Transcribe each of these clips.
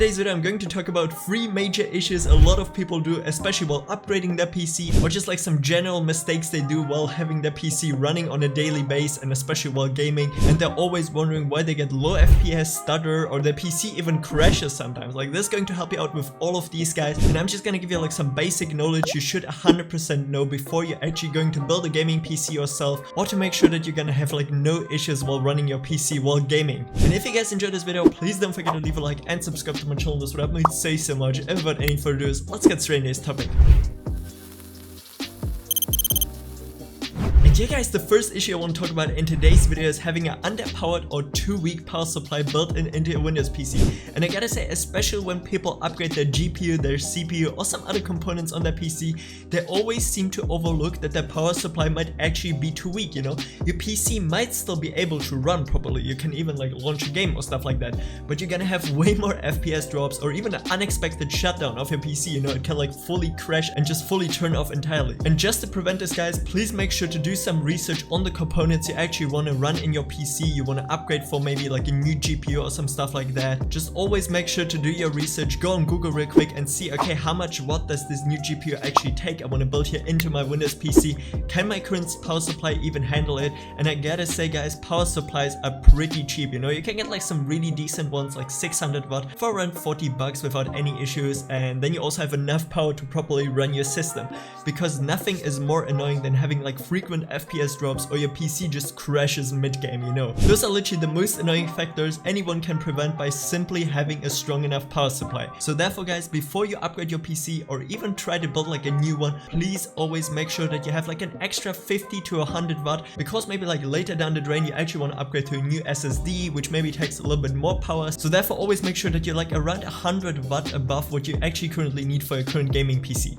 today's video I'm going to talk about 3 major issues a lot of people do, especially while upgrading their PC, or just like some general mistakes they do while having their PC running on a daily basis and especially while gaming, and they're always wondering why they get low FPS, stutter, or their PC even crashes sometimes. Like, this is going to help you out with all of these guys, and I'm just gonna give you like some basic knowledge you should 100% know before you're actually going to build a gaming PC yourself, or to make sure that you're gonna have like no issues while running your PC while gaming. And if you guys enjoyed this video, please don't forget to leave a like and subscribe to my channel. This would help me say so much. And without any further ado, let's get straight into this topic. And yeah guys, the first issue I want to talk about in today's video is having an underpowered or too weak power supply built into your Windows PC. And I gotta say, especially when people upgrade their GPU, their CPU, or some other components on their PC, they always seem to overlook that their power supply might actually be too weak, you know? Your PC might still be able to run properly, you can even like launch a game or stuff like that, but you're gonna have way more FPS drops or even an unexpected shutdown of your PC, you know? It can like fully crash and just fully turn off entirely. And just to prevent this guys, please make sure to do some research on the components you actually want to run in your PC. You want to upgrade for maybe like a new GPU or some stuff like that. Just always make sure to do your research, go on Google real quick and see, okay, how much watt does this new GPU actually take I want to build here into my Windows PC. Can my current power supply even handle it? And I gotta say guys, power supplies are pretty cheap, you know? You can get like some really decent ones like 600 watt for around 40 bucks without any issues, and then you also have enough power to properly run your system, because nothing is more annoying than having like frequent FPS drops or your PC just crashes mid-game, you know. Those are literally the most annoying factors anyone can prevent by simply having a strong enough power supply. So therefore guys, before you upgrade your PC or even try to build like a new one, please always make sure that you have like an extra 50 to 100 watt, because maybe like later down the drain you actually want to upgrade to a new SSD, which maybe takes a little bit more power. So therefore always make sure that you're like around 100 watt above what you actually currently need for your current gaming PC.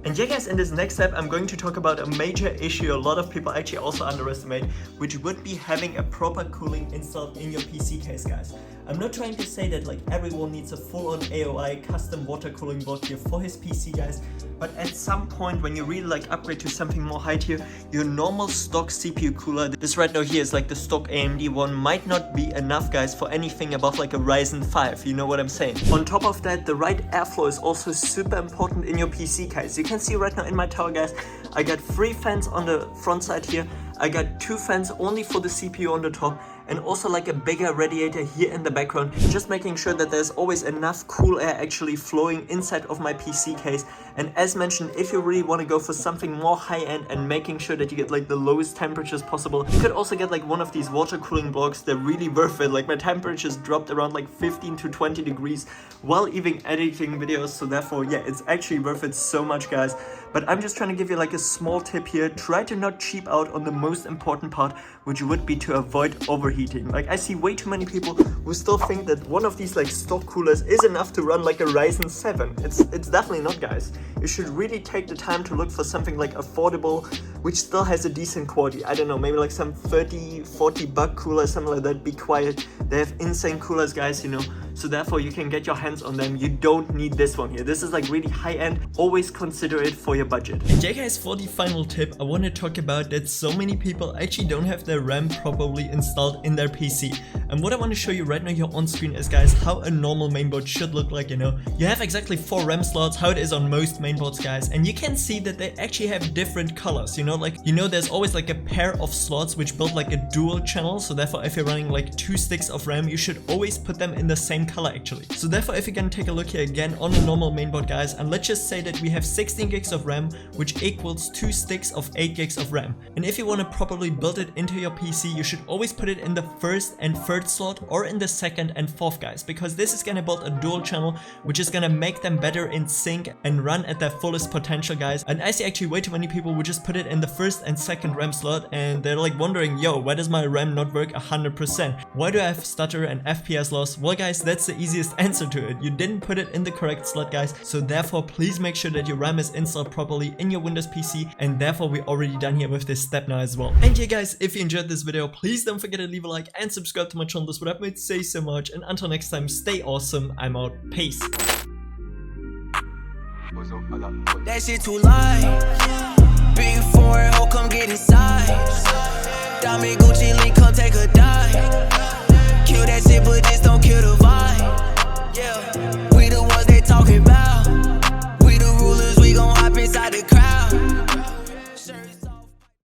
And yeah guys, in this next step I'm going to talk about a major issue a lot of people actually also underestimate, which would be having a proper cooling installed in your PC case guys. I'm not trying to say that like everyone needs a full-on AOI custom water cooling block here for his PC guys, but at some point when you really like upgrade to something more high tier, your normal stock CPU cooler, this right now here is like the stock AMD one, might not be enough guys for anything above like a Ryzen 5, you know what I'm saying. On top of that, the right airflow is also super important in your PC case. You can see right now in my tower guys, I got 3 fans on the front side here, I got 2 fans only for the CPU on the top, and also like a bigger radiator here in the background, just making sure that there's always enough cool air actually flowing inside of my PC case. And as mentioned, if you really want to go for something more high-end and making sure that you get like the lowest temperatures possible, you could also get like one of these water cooling blocks. They're really worth it. Like my temperatures dropped around like 15 to 20 degrees while even editing videos, so therefore yeah, it's actually worth it so much guys. But I'm just trying to give you like a small tip here. Try to not cheap out on the most important part, which would be to avoid overheating. Like I see way too many people who still think that one of these like stock coolers is enough to run like a Ryzen 7. It's definitely not guys. You should really take the time to look for something like affordable, which still has a decent quality. I don't know, maybe like some 30-40 buck cooler, something like that. Be quiet. They have insane coolers guys, you know. So therefore you can get your hands on them. You don't need this one here. This is like really high end. Always consider it for your budget. And yeah guys, for the final tip I want to talk about that so many people actually don't have their RAM properly installed in their PC. And what I want to show you right now here on screen is guys how a normal mainboard should look like, you know. You have exactly 4 RAM slots, how it is on most mainboards guys, and you can see that they actually have different colors, you know, like, you know, there's always like a pair of slots which build like a dual channel. So therefore if you're running like 2 sticks of RAM, you should always put them in the same color actually. So therefore if you can take a look here again on a normal mainboard guys, and let's just say that we have 16 gigs of RAM, which equals 2 sticks of 8 gigs of RAM. And if you want to properly build it into your PC, you should always put it in the 1st and 3rd slot or in the 2nd and 4th guys, because this is gonna build a dual channel which is gonna make them better in sync and run at their fullest potential guys. And I see actually way too many people who just put it in the 1st and 2nd RAM slot, and they're like wondering, yo, why does my RAM not work 100%? Why do I have stutter and FPS loss? Well guys, that's the easiest answer to it. You didn't put it in the correct slot guys, so therefore please make sure that your RAM is installed properly in your Windows PC, and therefore we're already done here with this step now as well. And yeah guys, if you enjoyed this video, please don't forget to leave a like and subscribe to my channel. This would help me say so much, and until next time, stay awesome. I'm out. Peace. That shit too light. Big foreign hoe, come get inside. Diamond Gucci link, come take a dive. Kill that shit, but just don't kill the vibe. Yeah.